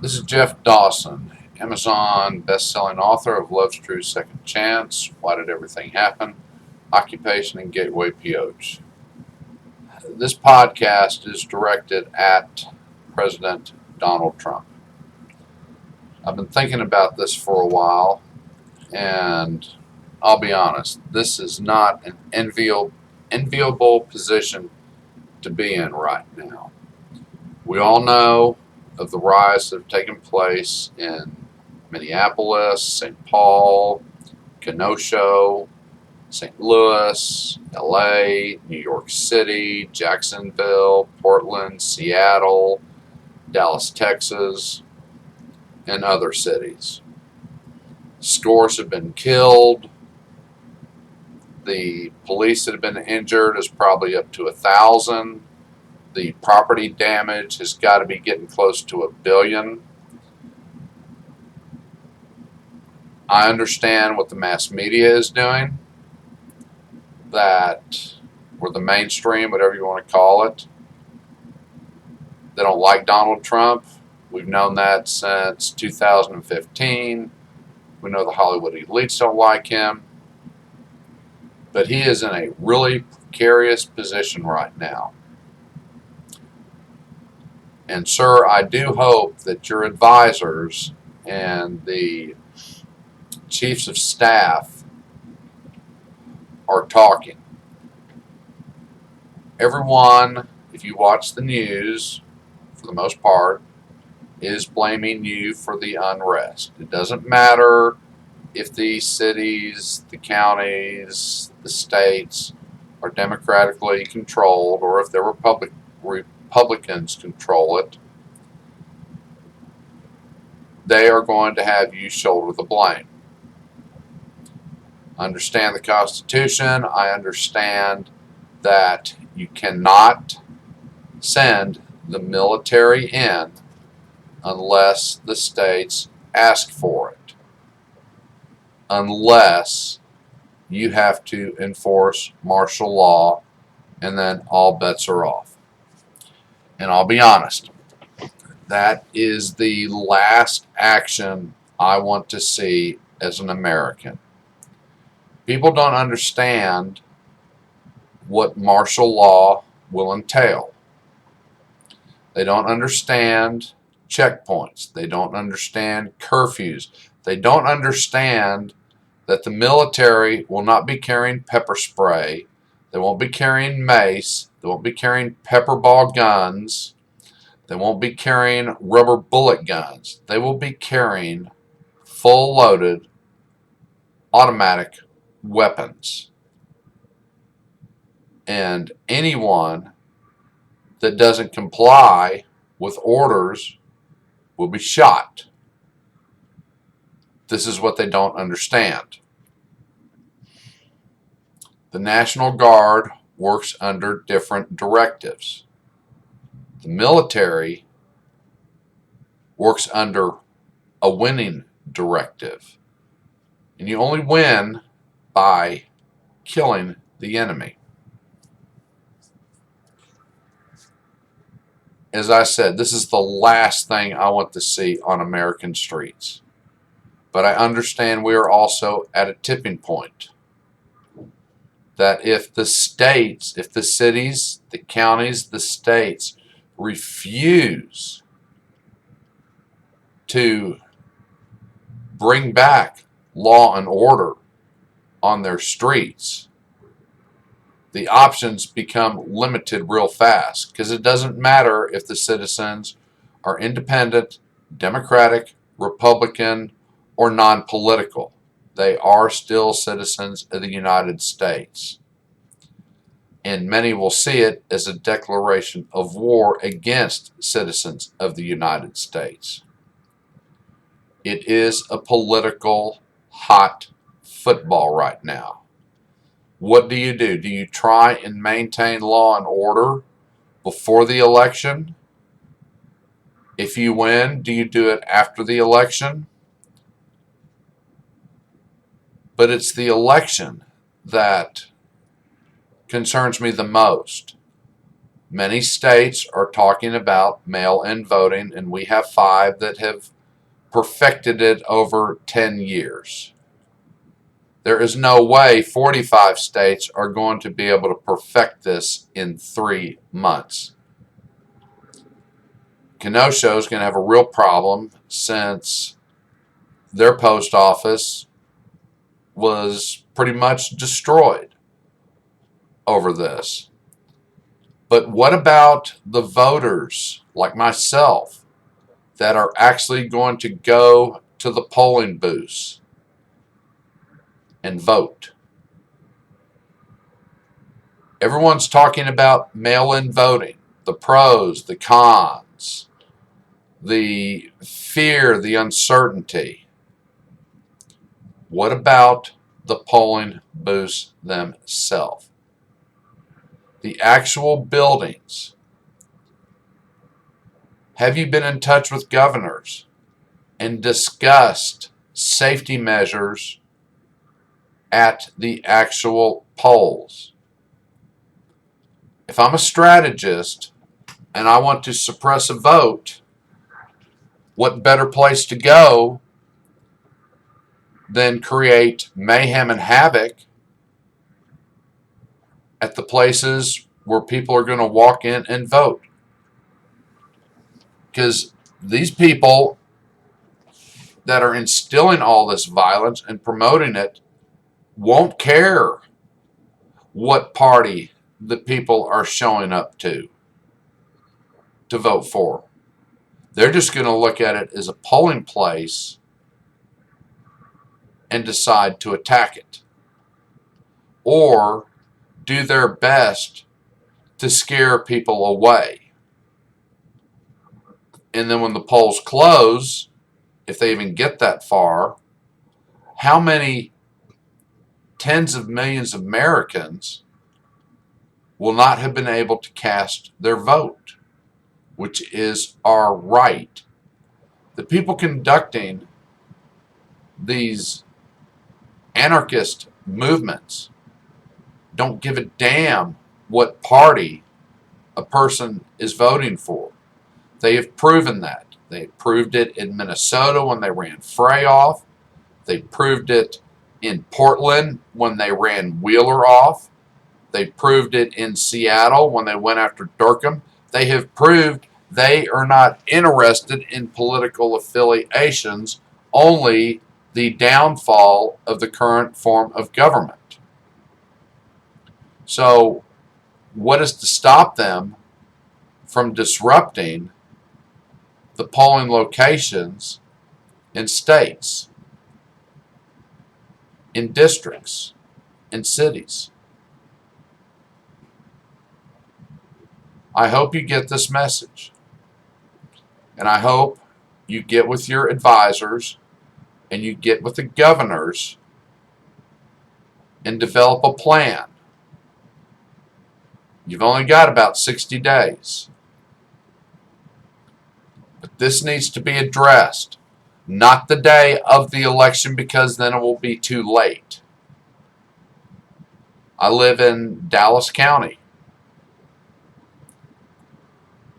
This is Jeff Dawson, Amazon best-selling author of Love's True Second Chance, Why Did Everything Happen, Occupation, and Gateway POH. This podcast is directed at President Donald Trump. I've been thinking about this for a while, and I'll be honest, this is not an enviable position to be in right now. We all know of the riots that have taken place in Minneapolis, St. Paul, Kenosha, St. Louis, LA, New York City, Jacksonville, Portland, Seattle, Dallas, Texas, and other cities. Scores have been killed. The police that have been injured is probably up to 1,000. The property damage has got to be getting close to $1 billion. I understand what the mass media is doing, or the mainstream, whatever you want to call it. They don't like Donald Trump. We've known that since 2015. We know the Hollywood elites don't like him. But he is in a really precarious position right now. And sir, I do hope that your advisors and the chiefs of staff are talking. Everyone, if you watch the news, for the most part, is blaming you for the unrest. It doesn't matter if the cities, the counties, the states are democratically controlled or if they're Republicans control it. They are going to have you shoulder the blame. I understand the Constitution. I understand that you cannot send the military in unless the states ask for it. Unless you have to enforce martial law, and then all bets are off. And I'll be honest, that is the last action I want to see as an American. People don't understand what martial law will entail. They don't understand checkpoints. They don't understand curfews. They don't understand that the military will not be carrying pepper spray. They won't be carrying mace. They won't be carrying pepper ball guns. They won't be carrying rubber bullet guns. They will be carrying full-loaded automatic weapons. And anyone that doesn't comply with orders will be shot. This is what they don't understand. The National Guard works under different directives. The military works under a winning directive. And you only win by killing the enemy. As I said, this is the last thing I want to see on American streets. But I understand we are also at a tipping point. That if the states, if the cities, the counties, the states refuse to bring back law and order on their streets, the options become limited real fast, because it doesn't matter if the citizens are independent, Democratic, Republican, or non-political. They are still citizens of the United States. And many will see it as a declaration of war against citizens of the United States. It is a political hot football right now. What do? Do you try and maintain law and order before the election? If you win, do you do it after the election? But it's the election that concerns me the most. Many states are talking about mail-in voting, and we have 5 that have perfected it over 10 years. There is no way 45 states are going to be able to perfect this in 3 months. Kenosha is going to have a real problem since their post office was pretty much destroyed over this. But what about the voters like myself that are actually going to go to the polling booths and vote? Everyone's talking about mail-in voting, the pros, the cons, the fear, the uncertainty. What about the polling booths themselves? The actual buildings. Have you been in touch with governors and discussed safety measures at the actual polls? If I'm a strategist and I want to suppress a vote, what better place to go than create mayhem and havoc at the places where people are going to walk in and vote? Because these people that are instilling all this violence and promoting it won't care what party the people are showing up to vote for. They're just going to look at it as a polling place and decide to attack it, or do their best to scare people away. And then when the polls close, if they even get that far, how many tens of millions of Americans will not have been able to cast their vote, which is our right? The people conducting these anarchist movements don't give a damn what party a person is voting for. They have proven that. They proved it in Minnesota when they ran Frey off. They proved it in Portland when they ran Wheeler off. They proved it in Seattle when they went after Durkham. They have proved they are not interested in political affiliations, only the downfall of the current form of government. So, what is to stop them from disrupting the polling locations in states, in districts, in cities? I hope you get this message. And I hope you get with your advisors and you get with the governors and develop a plan. You've only got about 60 days. But this needs to be addressed. Not the day of the election, because then it will be too late. I live in Dallas County.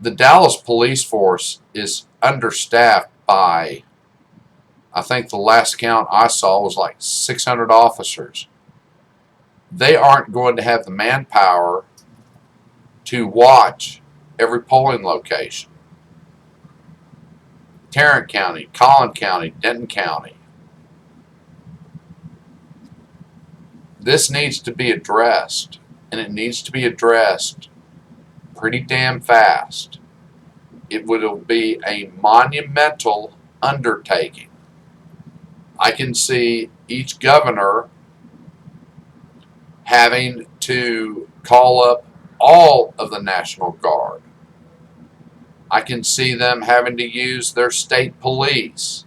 The Dallas police force is understaffed by, I think the last count I saw was like 600 officers. They aren't going to have the manpower to watch every polling location. Tarrant County, Collin County, Denton County. This needs to be addressed, and it needs to be addressed pretty damn fast. It will be a monumental undertaking. I can see each governor having to call up all of the National Guard. I can see them having to use their state police,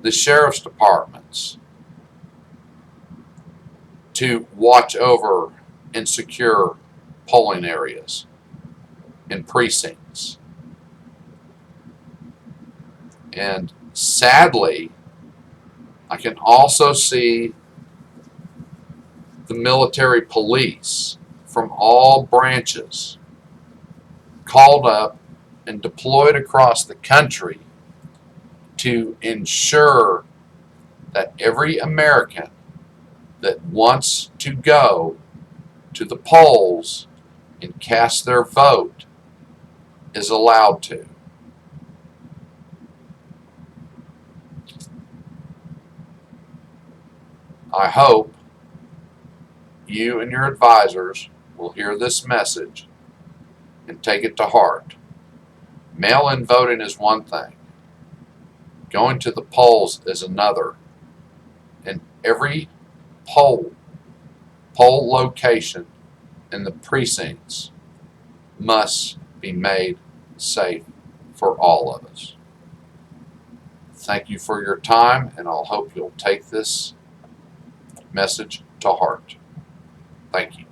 the sheriff's departments, to watch over and secure polling areas and precincts. And sadly, I can also see the military police from all branches called up and deployed across the country to ensure that every American that wants to go to the polls and cast their vote is allowed to. I hope you and your advisors will hear this message and take it to heart. Mail-in voting is one thing. Going to the polls is another. And every poll location in the precincts must be made safe for all of us. Thank you for your time, and I'll hope you'll take this message to heart. Thank you.